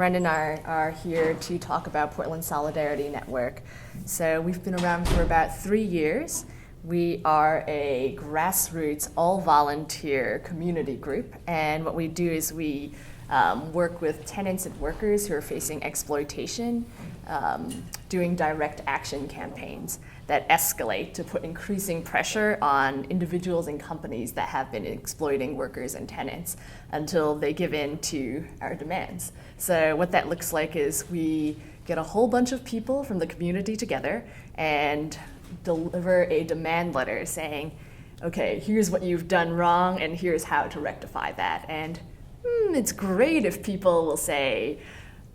Brendan and I are here to talk about Portland Solidarity Network. So we've been around for about 3 years. We are a grassroots, all-volunteer community group, and what we do is we work with tenants and workers who are facing exploitation, doing direct action campaigns that escalate to put increasing pressure on individuals and companies that have been exploiting workers and tenants until they give in to our demands. So what that looks like is we get a whole bunch of people from the community together and deliver a demand letter saying, okay, here's what you've done wrong and here's how to rectify that. And it's great if people will say,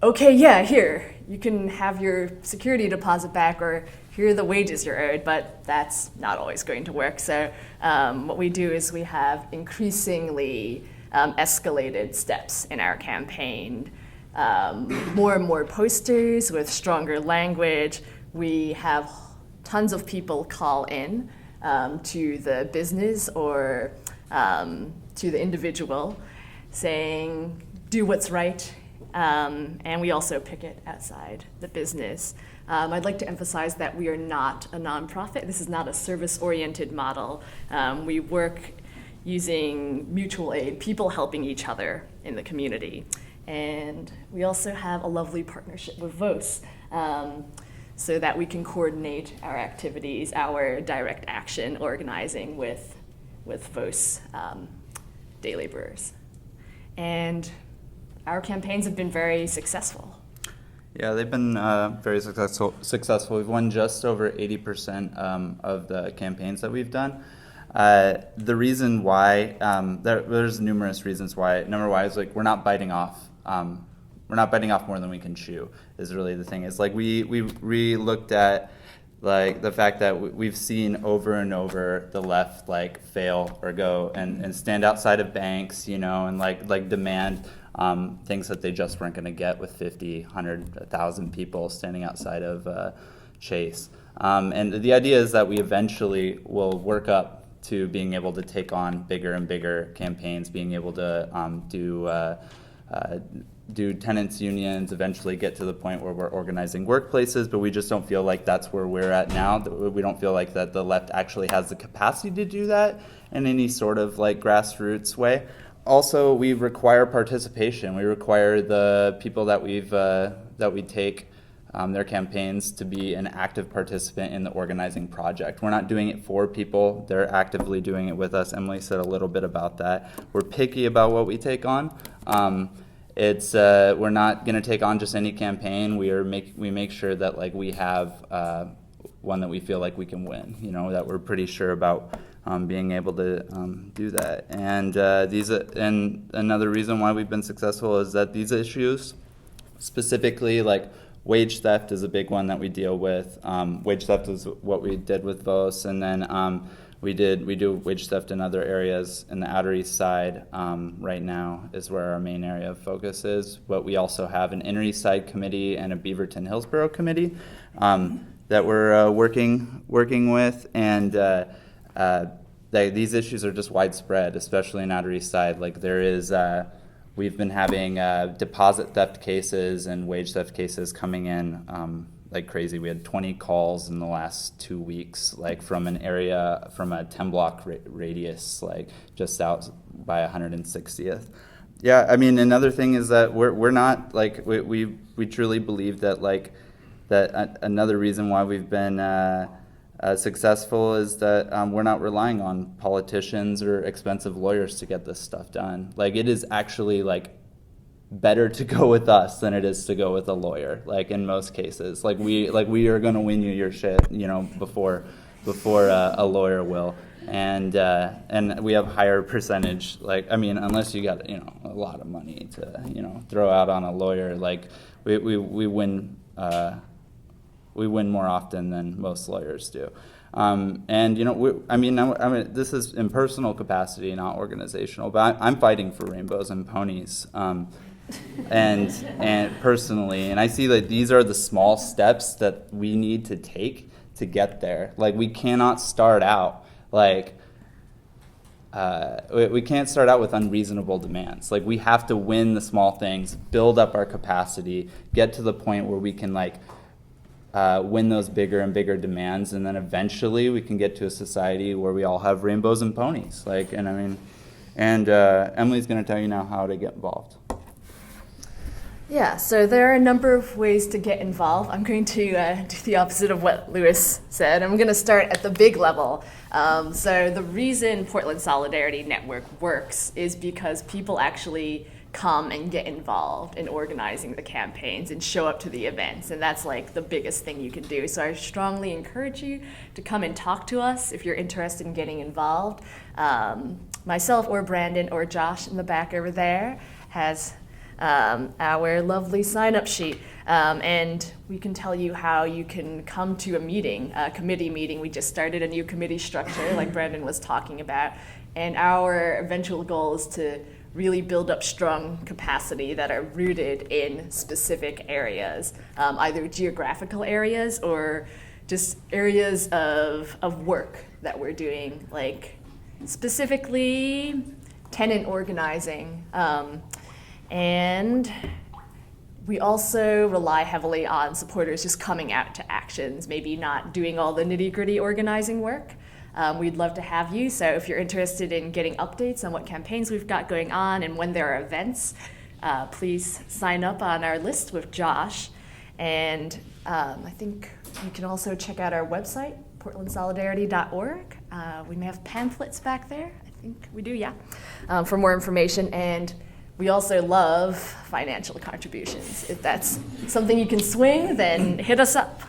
okay, yeah, here, you can have your security deposit back, or here are the wages you're owed, but that's not always going to work. So what we do is we have increasingly escalated steps in our campaign, more and more posters with stronger language. We have tons of people call in to the business or to the individual saying, do what's right. And we also picket outside the business. I'd like to emphasize that we are not a nonprofit. This is not a service-oriented model. We work using mutual aid, people helping each other in the community. And we also have a lovely partnership with VOS so that we can coordinate our activities, our direct action organizing with VOS day laborers. And our campaigns have been very successful. Yeah, they've been very successful. We've won just over 80% of the campaigns that we've done. The reason why, there's numerous reasons why. Number one is we're not biting off. We're not biting off more than we can chew is really the thing. It's we looked at the fact that we've seen over and over the left fail or go and stand outside of banks, and demand things that they just weren't going to get with 50, 100, 1,000 people standing outside of Chase. And the idea is that we eventually will work up to being able to take on bigger and bigger campaigns, being able to do tenants unions, eventually get to the point where we're organizing workplaces, but we just don't feel like that's where we're at now. We don't feel like that the left actually has the capacity to do that in any sort of grassroots way. Also, we require participation. We require the people that we take their campaigns to be an active participant in the organizing project. We're not doing it for people. They're actively doing it with us. Emily said a little bit about that. We're picky about what we take on. We're not going to take on just any campaign. We make sure that we have one that we feel like we can win. That we're pretty sure about being able to do that. And and another reason why we've been successful is that these issues, specifically wage theft, is a big one that we deal with. Wage theft is what we did with VOS, and then we do wage theft in other areas in the Outer East Side. Right now is where our main area of focus is, but we also have an Inner East Side committee and a Beaverton Hillsborough committee that we're working with, and these issues are just widespread, especially in Outer East Side. We've been having deposit theft cases and wage theft cases coming in like crazy. We had 20 calls in the last 2 weeks, from an area, from a 10-block radius, just out by 160th. Yeah, I mean, another thing is that we're not, we truly believe that, that another reason why we've been successful is that we're not relying on politicians or expensive lawyers to get this stuff done. It is actually better to go with us than it is to go with a lawyer. In most cases, we are going to win you your shit, before a lawyer will, and we have higher percentage. Unless you got a lot of money to throw out on a lawyer, we win. We win more often than most lawyers do. This is in personal capacity, not organizational, but I'm fighting for rainbows and ponies, and personally, and I see that these are the small steps that we need to take to get there. We cannot start out we can't start out with unreasonable demands. Like, we have to win the small things, build up our capacity, get to the point where we can win those bigger and bigger demands, and then eventually we can get to a society where we all have rainbows and ponies. Emily's going to tell you now how to get involved. Yeah, so there are a number of ways to get involved. I'm going to do the opposite of what Lewis said. I'm going to start at the big level. So the reason Portland Solidarity Network works is because people actually come and get involved in organizing the campaigns and show up to the events, and that's like the biggest thing you can do. So I strongly encourage you to come and talk to us if you're interested in getting involved. Myself or Brandon or Josh in the back over there has our lovely sign-up sheet, and we can tell you how you can come to a meeting, a committee meeting. We just started a new committee structure, like Brandon was talking about, and our eventual goal is to really build up strong capacity that are rooted in specific areas, either geographical areas or just areas of work that we're doing, like specifically tenant organizing. And we also rely heavily on supporters just coming out to actions, maybe not doing all the nitty-gritty organizing work. We'd love to have you, so if you're interested in getting updates on what campaigns we've got going on and when there are events, please sign up on our list with Josh. And I think you can also check out our website, portlandsolidarity.org. We may have pamphlets back there. I think we do, yeah, for more information. And we also love financial contributions. If that's something you can swing, then hit us up.